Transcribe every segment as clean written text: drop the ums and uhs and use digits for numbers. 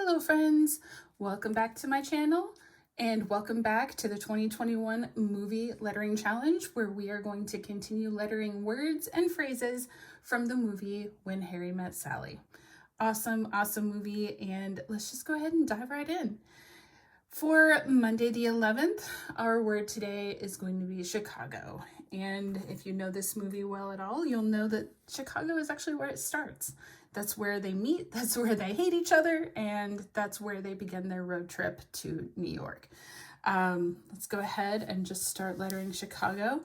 Hello friends, welcome back to my channel and welcome back to the 2021 Movie Lettering Challenge, where we are going to continue lettering words and phrases from the movie When Harry Met Sally. Awesome movie, and let's just go ahead and dive right in. For Monday the 11th, our word today is going to be Chicago. And if you know this movie well at all, you'll know that Chicago is actually where it starts. That's where they meet, that's where they hate each other, and that's where they begin their road trip to New York. Let's go ahead and just start lettering Chicago.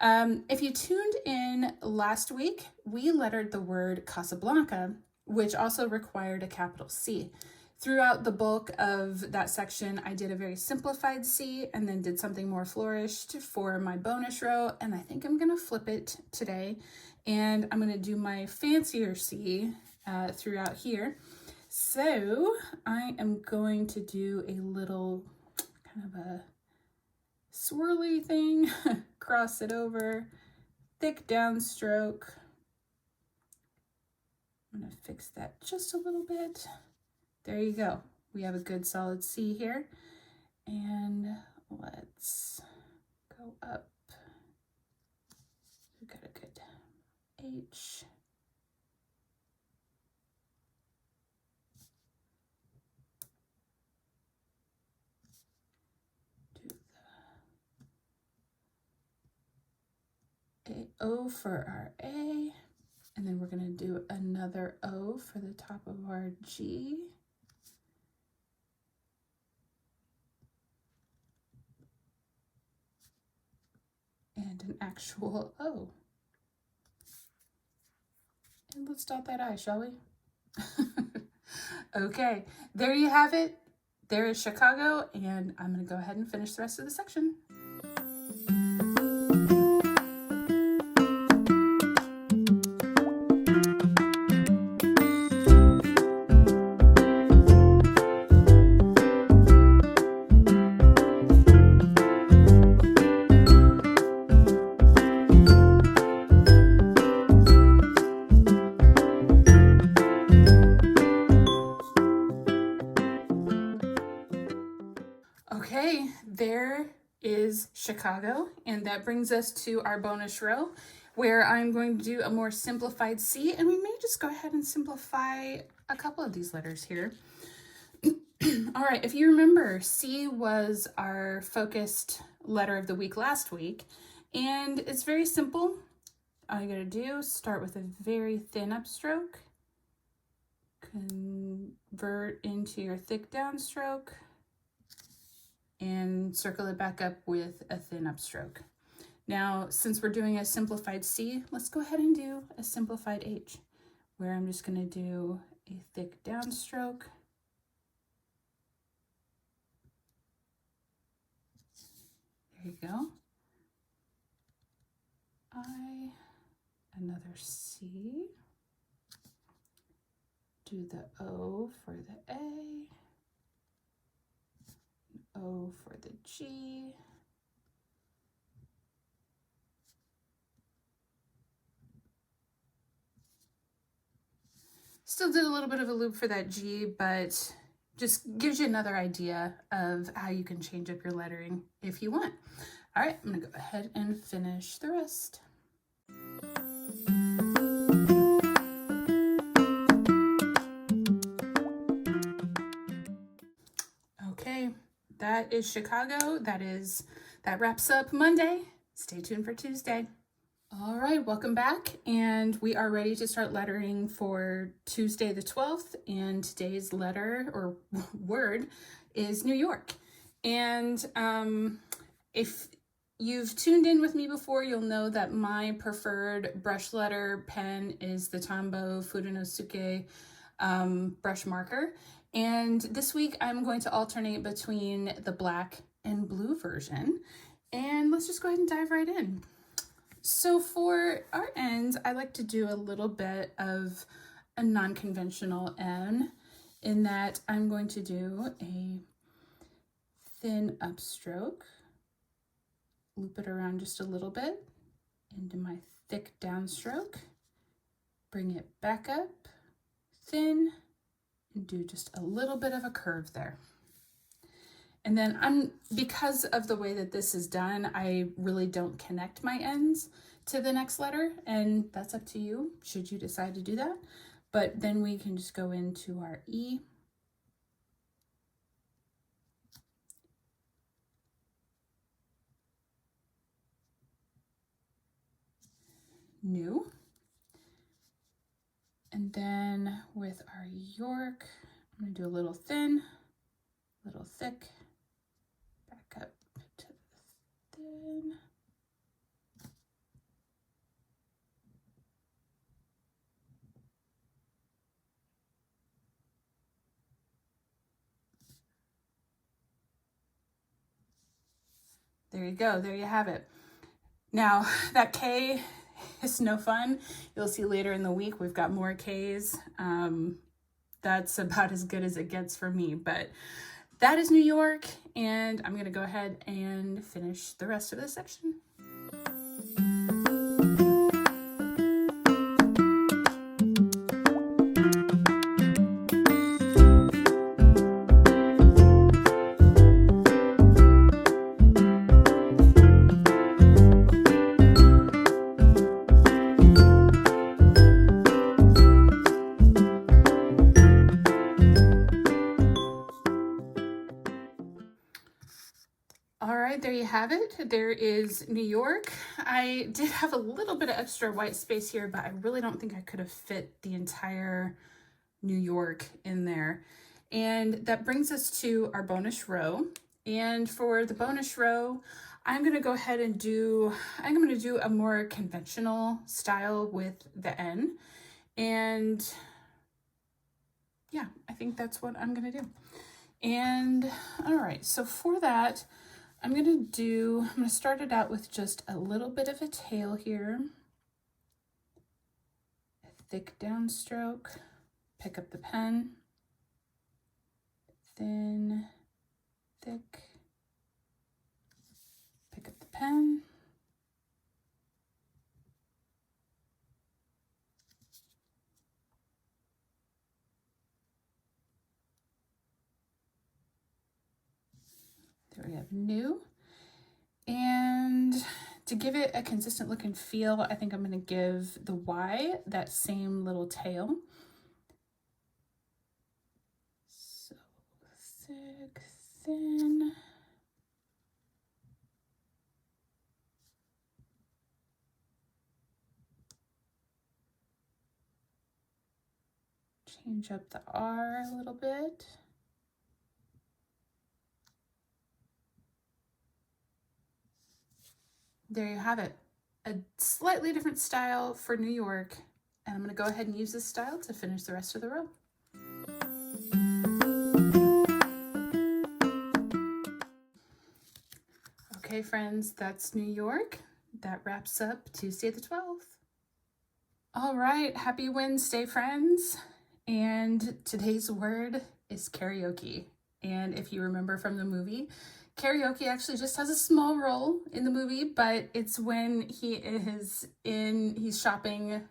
If you tuned in last week, we lettered the word Casablanca, which also required a capital C. Throughout the bulk of that section, I did a very simplified C and then did something more flourished for my bonus row. And I think I'm going to flip it today. And I'm going to do my fancier C throughout here. So I am going to do a little kind of a swirly thing, cross it over, thick downstroke. I'm going to fix that just a little bit. There you go. We have a good solid C here. And let's go up. We've got a good H. Do the O for our A. And then we're going to do another O for the top of our G. And an actual O. And let's dot that I, shall we? Okay, there you have it. There is Chicago, and I'm going to go ahead and finish the rest of the section. Okay, there is Chicago, and that brings us to our bonus row, where I'm going to do a more simplified C, and we may just go ahead and simplify a couple of these letters here. All right, if you remember, C was our focused letter of the week last week, and it's very simple. All you gotta do is start with a very thin upstroke, convert into your thick downstroke, and circle it back up with a thin upstroke. Now, since we're doing a simplified C, let's go ahead and do a simplified H, where I'm just going to do a thick downstroke. There you go. I, another C, do the O for the A, O for the G, still did a little bit of a loop for that G, but just gives you another idea of how you can change up your lettering if you want. All right, I'm gonna go ahead and finish the rest. Okay, that is Chicago. That wraps up Monday. Stay tuned for Tuesday. All right, welcome back, and we are ready to start lettering for Tuesday the 12th, and today's letter or word is New York. And if you've tuned in with me before, you'll know that my preferred brush letter pen is the Tombow Fudenosuke brush marker. And this week I'm going to alternate between the black and blue version. And let's just go ahead and dive right in. So for our ends, I like to do a little bit of a non-conventional N, in that I'm going to do a thin upstroke, loop it around just a little bit into my thick downstroke, bring it back up, thin, and do just a little bit of a curve there. And then because of the way that this is done, I really don't connect my ends to the next letter, and that's up to you should you decide to do that. But then we can just go into our E. New. And then with our York, I'm going to do a little thin, a little thick, back up to the thin. There you go. There you have it. Now, that K is no fun. You'll see later in the week we've got more Ks. That's about as good as it gets for me, but that is New York, and I'm going to go ahead and finish the rest of this section. All right, there you have it. There is New York. I did have a little bit of extra white space here, but I really don't think I could have fit the entire New York in there. And that brings us to our bonus row. And for the bonus row, I'm going to go ahead and I'm going to do a more conventional style with the N. And yeah, I think that's what I'm going to do. And all right, so for that, I'm going to start it out with just a little bit of a tail here. A thick downstroke, pick up the pen, thin, thick, pick up the pen. There we have new. And to give it a consistent look and feel, I think I'm going to give the Y that same little tail. So thick, thin. Change up the R a little bit. There you have it. A slightly different style for New York. And I'm going to go ahead and use this style to finish the rest of the row. Okay, friends, that's New York. That wraps up Tuesday the 12th. All right, happy Wednesday, friends. And today's word is karaoke. And if you remember from the movie, karaoke actually just has a small role in the movie, but it's when he's shopping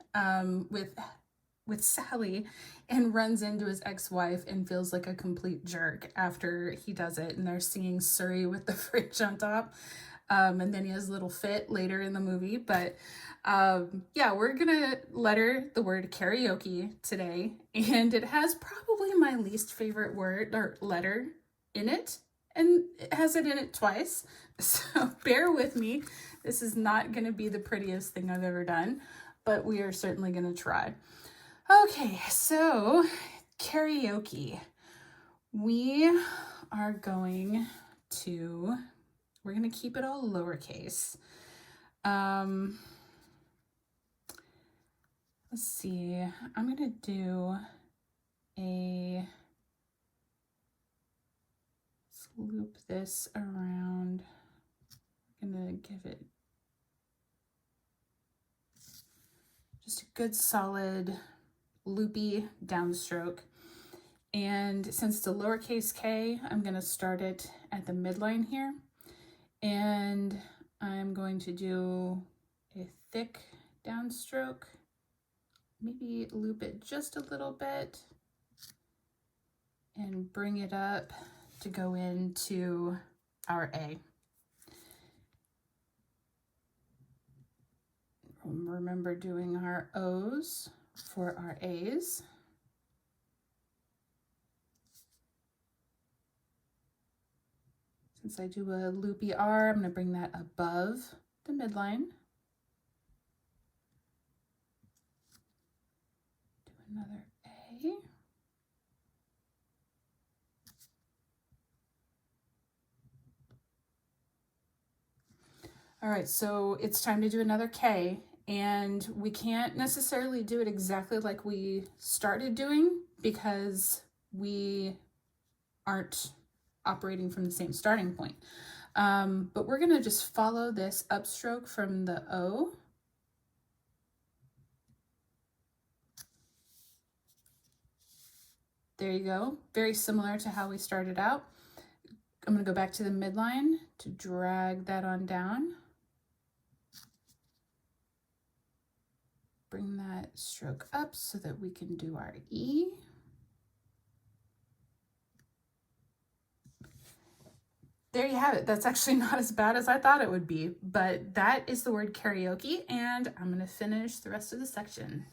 with Sally and runs into his ex-wife and feels like a complete jerk after he does it. And they're singing Surrey with the fridge on top. And then he has a little fit later in the movie. But yeah, we're gonna letter the word karaoke today. And it has probably my least favorite word or letter in it. And it has it in it twice. So bear with me. This is not gonna be the prettiest thing I've ever done, but we are certainly gonna try. Okay, so karaoke. We're going to keep it all lowercase. Let's see, I'm going to do let's loop this around. I'm going to give it just a good solid loopy downstroke. And since it's a lowercase k, I'm going to start it at the midline here. And I'm going to do a thick downstroke, maybe loop it just a little bit, and bring it up to go into our A. Remember doing our O's for our A's. Since I do a loopy R, I'm going to bring that above the midline. Do another A. All right, so it's time to do another K, and we can't necessarily do it exactly like we started doing because we aren't operating from the same starting point. But we're going to just follow this upstroke from the O. There you go. Very similar to how we started out. I'm going to go back to the midline to drag that on down. Bring that stroke up so that we can do our E. There you have it. That's actually not as bad as I thought it would be, but that is the word karaoke, and I'm going to finish the rest of the section.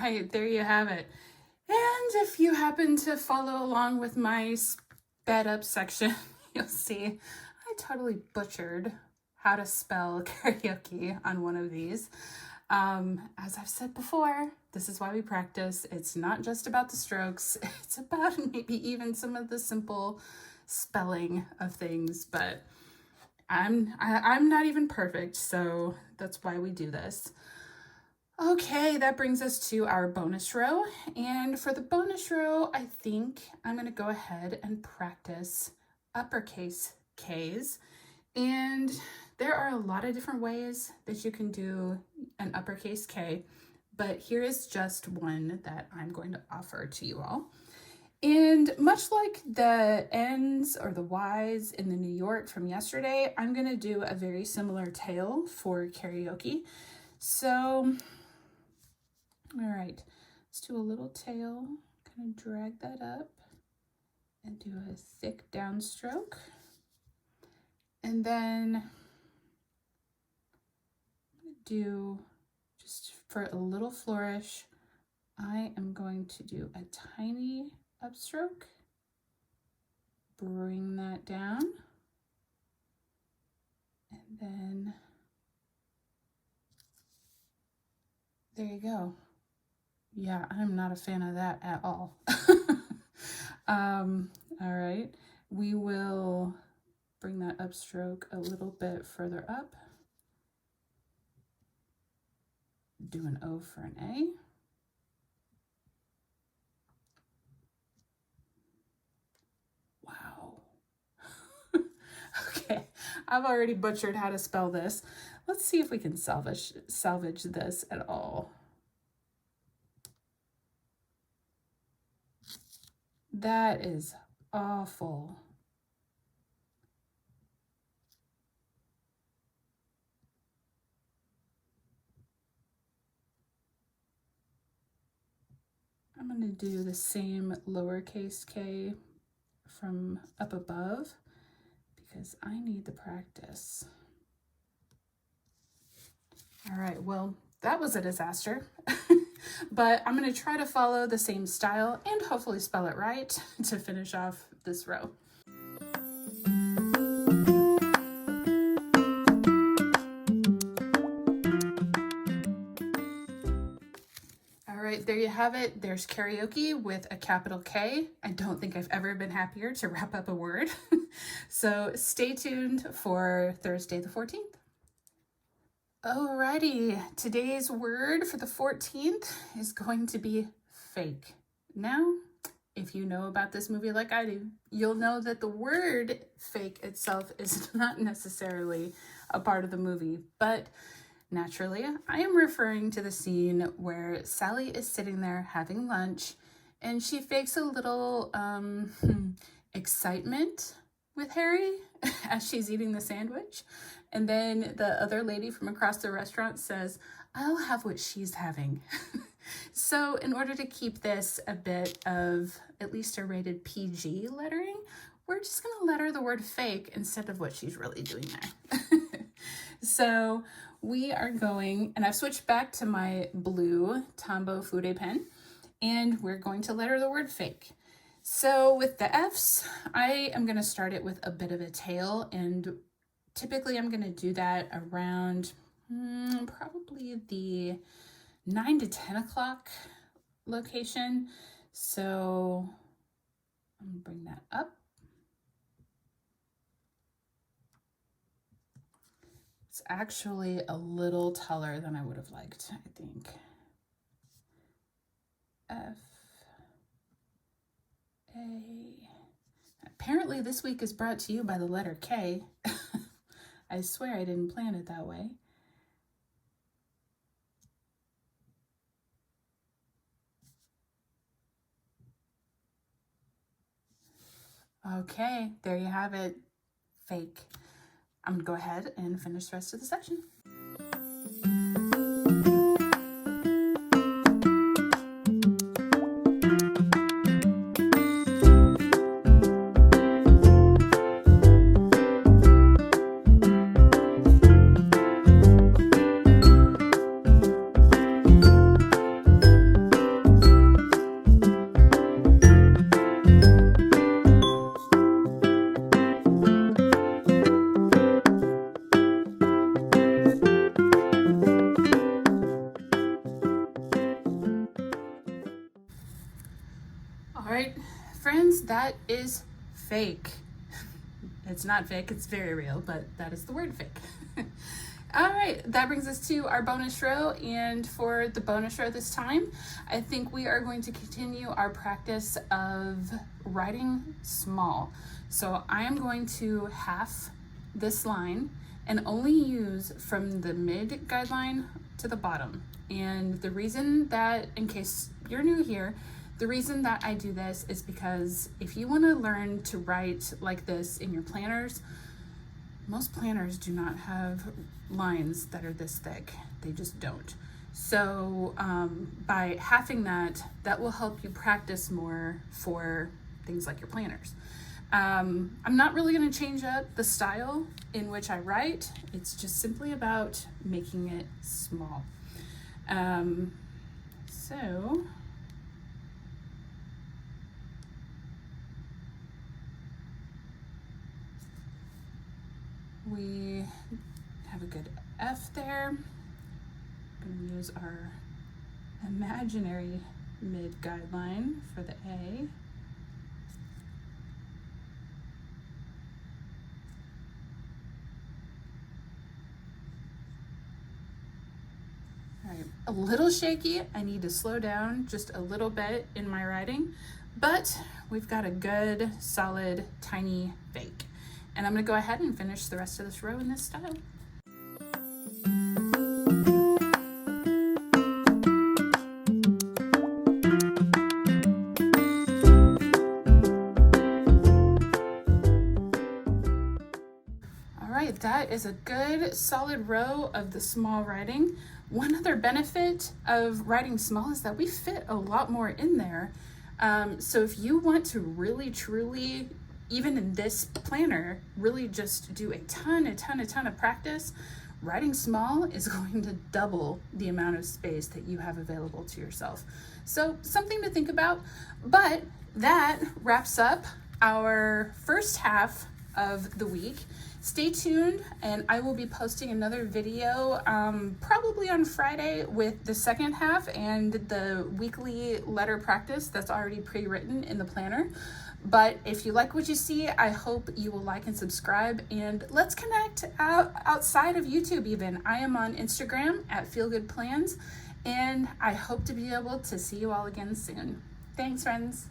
Right, there you have it. And if you happen to follow along with my sped up section, you'll see I totally butchered how to spell karaoke on one of these. As I've said before, this is why we practice. It's not just about the strokes. It's about maybe even some of the simple spelling of things, but I'm not even perfect, so that's why we do this. Okay, that brings us to our bonus row. And for the bonus row, I think I'm going to go ahead and practice uppercase Ks. And there are a lot of different ways that you can do an uppercase K, but here is just one that I'm going to offer to you all. And much like the N's or the Y's in the New York from yesterday, I'm going to do a very similar tail for karaoke. So all right, let's do a little tail, kind of drag that up and do a thick downstroke. And then I'm going to do, just for a little flourish, I am going to do a tiny upstroke, bring that down, and then there you go. Yeah, I'm not a fan of that at all. All right, we will bring that upstroke a little bit further up. Do an O for an A. Wow. Okay, I've already butchered how to spell this. Let's see if we can salvage this at all. That is awful. I'm going to do the same lowercase k from up above because I need the practice. All right, well, that was a disaster. But I'm going to try to follow the same style and hopefully spell it right to finish off this row. All right, there you have it. There's karaoke with a capital K. I don't think I've ever been happier to wrap up a word. So stay tuned for Thursday the 14th. Alrighty, today's word for the 14th is going to be fake. Now, if you know about this movie like I do, you'll know that the word fake itself is not necessarily a part of the movie, but naturally, I am referring to the scene where Sally is sitting there having lunch and she fakes a little excitement with Harry as she's eating the sandwich. And then the other lady from across the restaurant says, "I'll have what she's having." So in order to keep this a bit of at least a rated PG lettering, we're just going to letter the word fake instead of what she's really doing there. So we are going, and I've switched back to my blue Tombow Fude pen, and we're going to letter the word fake. So with the F's, I am going to start it with a bit of a tail, and typically I'm going to do that around probably the 9 to 10 o'clock location. So I'm going to bring that up. It's actually a little taller than I would have liked, I think. F, A. Apparently this week is brought to you by the letter K. I swear I didn't plan it that way. Okay, there you have it. Fake. I'm gonna go ahead and finish the rest of the section. All right, friends, that is fake. It's not fake, it's very real, but that is the word fake. All right, that brings us to our bonus row, and for the bonus row this time, I think we are going to continue our practice of writing small. So I am going to half this line and only use from the mid guideline to the bottom. And the reason that, in case you're new here, the reason that I do this is because if you want to learn to write like this in your planners, most planners do not have lines that are this thick. They just don't. So by halving that, that will help you practice more for things like your planners. I'm not really going to change up the style in which I write. It's just simply about making it small. So we have a good F there. I'm going to use our imaginary mid guideline for the A. All right, a little shaky. I need to slow down just a little bit in my writing, but we've got a good, solid, tiny fake. And I'm going to go ahead and finish the rest of this row in this style. All right, that is a good solid row of the small writing. One other benefit of writing small is that we fit a lot more in there. So if you want to really, truly, even in this planner, really just do a ton of practice, writing small is going to double the amount of space that you have available to yourself. So something to think about, but that wraps up our first half of the week. Stay tuned, and I will be posting another video probably on Friday with the second half and the weekly letter practice that's already pre-written in the planner. But if you like what you see, I hope you will like and subscribe, and let's connect outside of YouTube even. I am on Instagram at Feel Good Plans, and I hope to be able to see you all again soon. Thanks, friends.